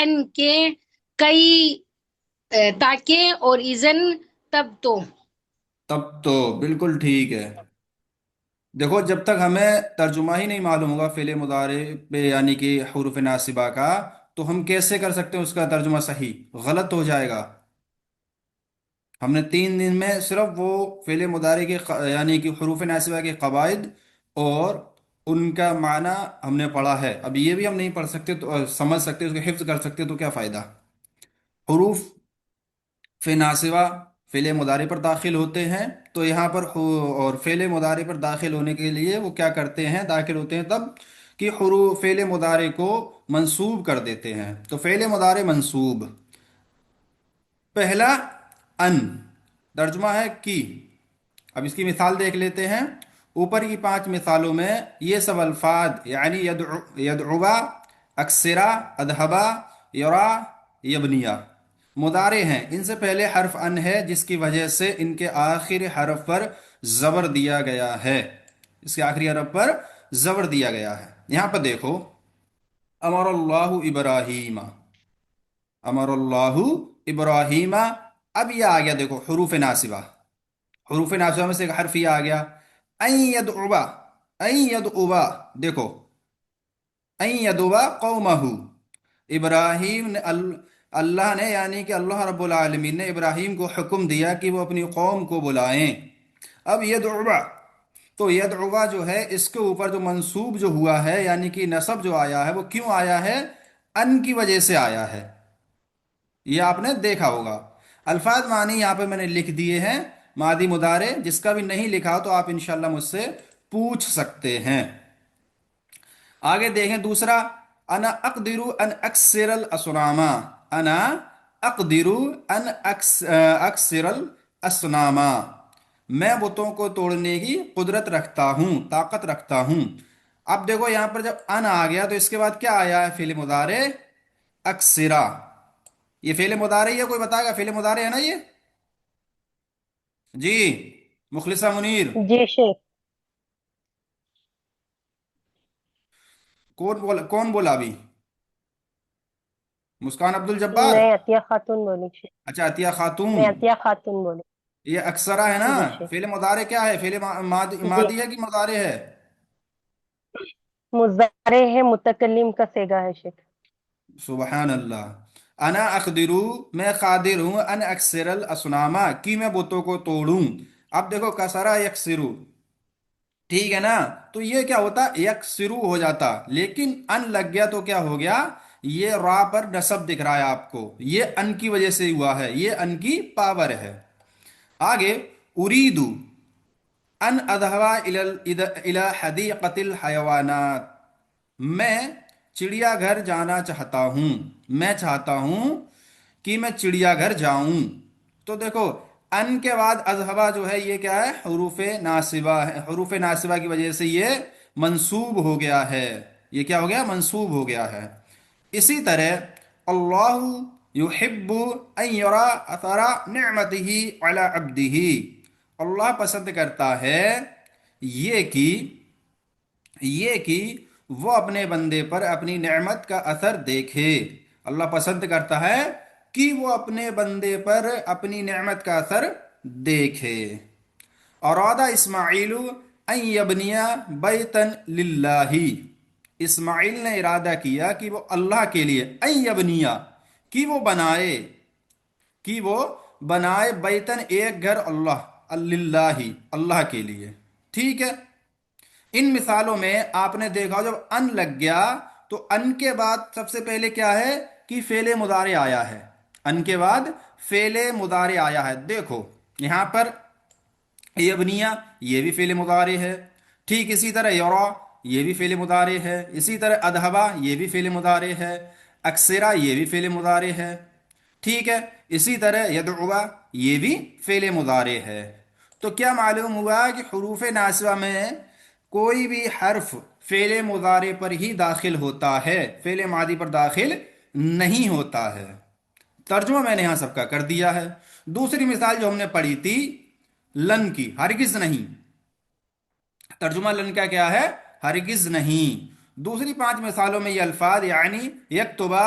ان کے کئی تاکہ اور ایزن تب تو. تب تو بالکل ٹھیک ہے. دیکھو جب تک ہمیں ترجمہ ہی نہیں معلوم ہوگا فعل مضارع پہ یعنی کہ حروف ناصبہ کا، تو ہم کیسے کر سکتے ہیں اس کا ترجمہ صحیح؟ غلط ہو جائے گا. ہم نے 3 دن میں صرف وہ فعل مضارع کے یعنی کہ حروف ناصبہ کے قواعد اور ان کا معنی ہم نے پڑھا ہے. اب یہ بھی ہم نہیں پڑھ سکتے تو سمجھ سکتے، اس کو حفظ کر سکتے تو کیا فائدہ. حروف ناصبہ فعل مضارع پر داخل ہوتے ہیں، تو یہاں پر اور فعل مضارع پر داخل ہونے کے لیے وہ کیا کرتے ہیں، داخل ہوتے ہیں تب کہ حروف فعل مضارع کو منصوب کر دیتے ہیں. تو فعل مضارع منصوب، پہلا ان، ترجمہ ہے کی. اب اس کی مثال دیکھ لیتے ہیں. اوپر کی 5 مثالوں میں یہ سب الفاظ یعنی یدعوا، اکثرا، ادہبا، یرا، یبنیا مضارع ہیں. ان سے پہلے حرف ان ہے جس کی وجہ سے ان کے آخری حرف پر زبر دیا گیا ہے. اس کے آخری حرف پر زبر دیا گیا ہے. یہاں پر دیکھو، امر اللہ ابراہیم، امر اللہ ابراہیم. اب یہ آ گیا دیکھو حروف ناصبہ، حروف ناصبہ میں سے ایک حرف یہ آ گیا این یدعوا، این یدعوا. دیکھو این یدعوا قومہ، ابراہیم نے اللہ نے یعنی کہ اللہ رب العالمین نے ابراہیم کو حکم دیا کہ وہ اپنی قوم کو بلائیں. اب یدعوا، تو یدعوا جو ہے اس کے اوپر جو منصوب جو ہوا ہے یعنی کہ نصب جو آیا ہے وہ کیوں آیا ہے؟ ان کی وجہ سے آیا ہے. یہ آپ نے دیکھا ہوگا. الفاظ معنی یہاں پہ میں نے لکھ دیے ہیں، ماضی مضارع. جس کا بھی نہیں لکھا تو آپ انشاءاللہ مجھ سے پوچھ سکتے ہیں. آگے دیکھیں دوسرا، انا اقدر ان اکسر الاسناما، انا اقدر ان اکسر الاسناما، میں بتوں کو توڑنے کی قدرت رکھتا ہوں، طاقت رکھتا ہوں. اب دیکھو یہاں پر جب ان آ گیا تو اس کے بعد کیا آیا ہے؟ فعل مضارع اکسرا. یہ فعل مضارع ہے، کوئی بتائے گا؟ فعل مضارع ہے نا یہ؟ جی، مخلصہ منیر. جی شیخ. کون بولا ابھی؟ مسکان عبد الجبار؟ میں عطیہ خاتون بولی شیخ. اچھا عطیہ خاتون. میں عطیہ خاتون بولی. یہ اکثرا ہے نا؟ جی شیخ. فعل مضارع کیا ہے؟ فعل ماضی جی، ماضی ہے کہ مضارع ہے؟ مضارع ہے، متکلم کا صیغہ ہے شیخ. سبحان اللہ. انا اقدرو، میں قادر ہوں، ان اکثر الاسناما، کی میں بتوں کو توڑوں. اب دیکھو کسرا یکسرو، ٹھیک ہے نا؟ تو یہ کیا ہوتا؟ یکسرو ہو جاتا، لیکن ان لگ گیا تو کیا ہو گیا؟ یہ را پر نصب دکھ رہا ہے آپ کو، یہ ان کی وجہ سے ہوا ہے، یہ ان کی پاور ہے. آگے، اریدو ان اذهب الى حدیقۃ الحیوانات، میں چڑیا گھر جانا چاہتا ہوں، میں چاہتا ہوں کہ میں چڑیا گھر جاؤں. تو دیکھو ان کے بعد اذهب جو ہے یہ کیا ہے؟ حروف ناصبہ ہے، حروف ناصبہ کی وجہ سے یہ منصوب ہو گیا ہے. یہ کیا ہو گیا؟ منصوب ہو گیا ہے. اسی طرح اللہ یحب ان یرا اثر نعمته علی عبده، اللہ پسند کرتا ہے یہ کہ وہ اپنے بندے پر اپنی نعمت کا اثر دیکھے. اللہ پسند کرتا ہے کہ وہ اپنے بندے پر اپنی نعمت کا اثر دیکھے. ارادہ اسماعیل ان یبنی بیتا للہ، اسماعیل نے ارادہ کیا کہ وہ اللہ کے لیے، ان یبنیا، کہ وہ بنائے، کہ وہ بنائے بیتن ایک گھر، اللہ للہ، اللہ کے لیے. ٹھیک ہے. ان مثالوں میں آپ نے دیکھا جب ان لگ گیا تو ان کے بعد سب سے پہلے کیا ہے کہ فعل مضارع آیا ہے. ان کے بعد فعل مضارع آیا ہے. دیکھو یہاں پر یبنیہ، یہ بھی فعل مضارع ہے. ٹھیک اسی طرح یرا، یہ بھی فعل مضارع ہے. اسی طرح ادھبا، یہ بھی فعل مضارع ہے. اکثرا، یہ بھی فعل مضارع ہے. ٹھیک ہے. اسی طرح یدعوا، یہ بھی فعل مضارع ہے. تو کیا معلوم ہوا کہ حروف ناصبہ میں کوئی بھی حرف فعل مضارع پر ہی داخل ہوتا ہے، فعل ماضی پر داخل نہیں ہوتا ہے. ترجمہ میں نے یہاں سب کا کر دیا ہے. دوسری مثال جو ہم نے پڑھی تھی لن کی، ہرگز نہیں. ترجمہ لن کا کیا ہے؟ ہرگز نہیں. دوسری 5 مثالوں میں یہ الفاظ یعنی یکتبا،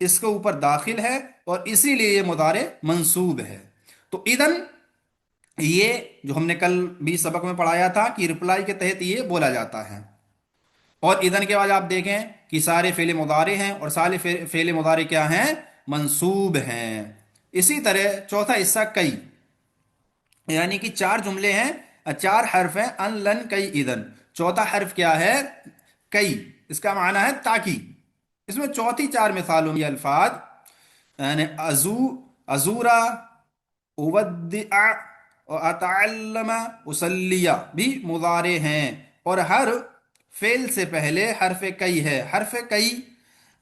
اس کے اوپر داخل ہے اور اسی لیے یہ مضارع منصوب ہے۔ تو اذن یہ جو ہم نے کل بھی سبق میں پڑھایا تھا کہ رپلائی کے تحت یہ بولا جاتا ہے۔ اور اذن کے بعد آپ دیکھیں کہ سارے فعل مضارع ہیں اور سارے فعل مضارع کیا ہیں؟ منصوب ہیں۔ اسی طرح چوتھا حصہ کئی، یعنی کہ چار جملے ہیں، چار حرف ہیں، ان لن کئی اذن۔ چوتھا حرف کیا ہے؟ کئی، اس کا معنی ہے تاکید۔ اس میں چوتھی چار مثالوں میں یہ الفاظ یعنی ازورا، اودع اور اتعلم، اسلیہ بھی مضارع ہیں، اور ہر فعل سے پہلے حرف کئی ہے۔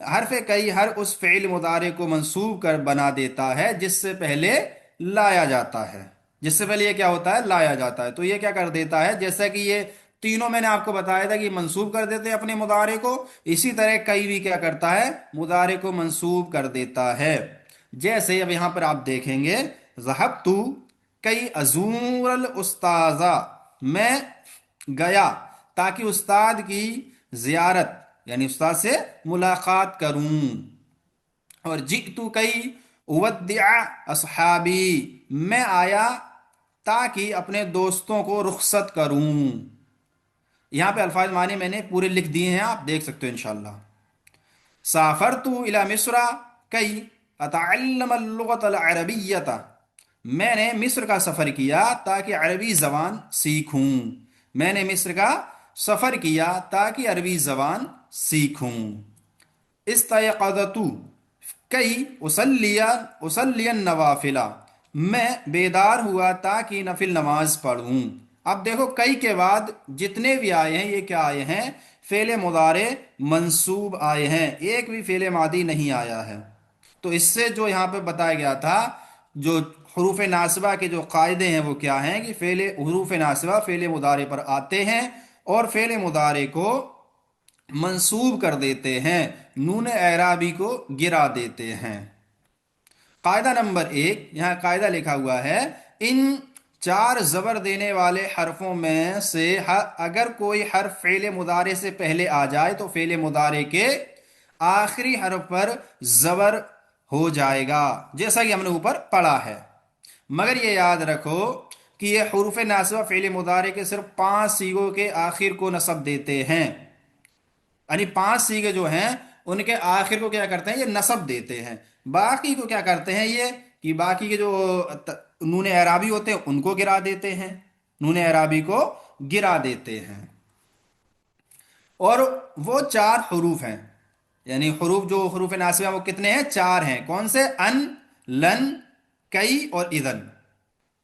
حرف کئی ہر اس فعل مضارع کو منصوب کر بنا دیتا ہے جس سے پہلے لایا جاتا ہے۔ جس سے پہلے یہ کیا ہوتا ہے؟ لایا جاتا ہے۔ تو یہ کیا کر دیتا ہے؟ جیسا کہ یہ تینوں میں نے آپ کو بتایا تھا کہ منصوب کر دیتے ہیں اپنے مضارع کو، اسی طرح کئی بھی کیا کرتا ہے؟ مضارع کو منصوب کر دیتا ہے۔ جیسے اب یہاں پر آپ دیکھیں گے ذهبت کئی ازور الاستاذ، میں گیا تاکہ استاد کی زیارت یعنی استاد سے ملاقات کروں۔ اور جئت کئی اودع اصحابی، میں آیا تاکہ اپنے دوستوں کو رخصت کروں۔ یہاں پہ الفاظ معنی میں نے پورے لکھ دیے ہیں، آپ دیکھ سکتے ہو انشاءاللہ۔ سافرت الى مصر کئی اتعلم اللغة العربیۃ، میں نے مصر کا سفر کیا تاکہ عربی زبان سیکھوں۔ میں نے مصر کا سفر کیا تاکہ عربی زبان سیکھوں۔ استيقظت کئی اصلی النوافل، میں بیدار ہوا تاکہ نفل نماز پڑھوں۔ اب دیکھو کئی کے بعد جتنے بھی آئے ہیں یہ کیا آئے ہیں؟ فعل مضارع منصوب آئے ہیں، ایک بھی فعل ماضی نہیں آیا ہے۔ تو اس سے جو یہاں پہ بتایا گیا تھا، جو حروف ناصبہ کے جو قاعدے ہیں وہ کیا ہیں کہ حروف ناصبہ فعل مضارع پر آتے ہیں اور فعل مضارع کو منصوب کر دیتے ہیں، نون اعرابی کو گرا دیتے ہیں۔ قاعدہ نمبر 1، یہاں قاعدہ لکھا ہوا ہے، ان چار زبر دینے والے حرفوں میں سے اگر کوئی حرف فعل مضارع سے پہلے آ جائے تو فعل مضارع کے آخری حرف پر زبر ہو جائے گا، جیسا کہ ہم نے اوپر پڑھا ہے۔ مگر یہ یاد رکھو کہ یہ حروف ناصبہ فعل مضارع کے صرف 5 صیغوں کے آخر کو نصب دیتے ہیں، یعنی 5 صیغے جو ہیں ان کے آخر کو کیا کرتے ہیں؟ یہ نصب دیتے ہیں۔ باقی کو کیا کرتے ہیں؟ یہ کہ باقی کے جو نون اعرابی ہوتے ہیں ان کو گرا دیتے ہیں، نون اعرابی کو گرا دیتے ہیں۔ اور وہ 4 حروف ہیں، یعنی حروف جو حروف ناصبہ وہ کتنے ہیں؟ 4 ہیں۔ کون سے؟ ان، لن، کئی اور اذن۔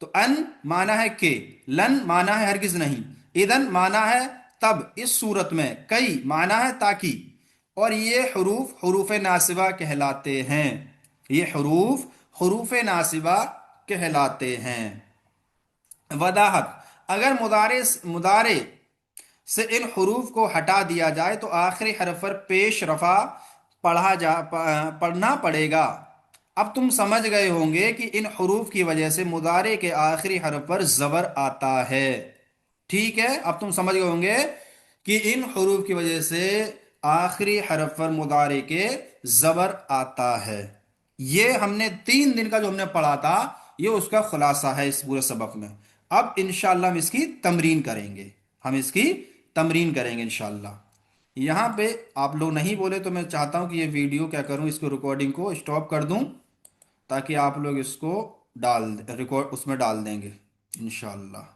تو ان معنی ہے کہ، لن معنی ہے ہرگز نہیں، اذن معنی ہے تب اس صورت میں، کئی معنی ہے تاکہ، اور یہ حروف حروف ناصبہ کہلاتے ہیں۔ یہ حروف حروف ناصبہ کہلاتے ہیں۔ وضاحت، اگر مضارع سے ان حروف کو ہٹا دیا جائے تو آخری حرف پر پیش رفع پڑھنا پڑے گا۔ اب تم سمجھ گئے ہوں گے کہ ان حروف کی وجہ سے مضارع کے آخری حرف پر زبر آتا ہے۔ ٹھیک ہے، اب تم سمجھ گئے ہوں گے کہ ان حروف کی وجہ سے آخری حرف پر مضارع کے زبر آتا ہے۔ یہ ہم نے 3 دن کا جو ہم نے پڑھا تھا یہ اس کا خلاصہ ہے اس پورے سبق میں۔ اب انشاءاللہ ہم اس کی تمرین کریں گے، انشاءاللہ۔ یہاں پہ آپ لوگ نہیں بولے تو میں چاہتا ہوں کہ یہ ویڈیو کیا کروں، اس کو ریکارڈنگ کو اسٹاپ کر دوں تاکہ آپ لوگ اس کو اس میں ڈال دیں گے انشاءاللہ۔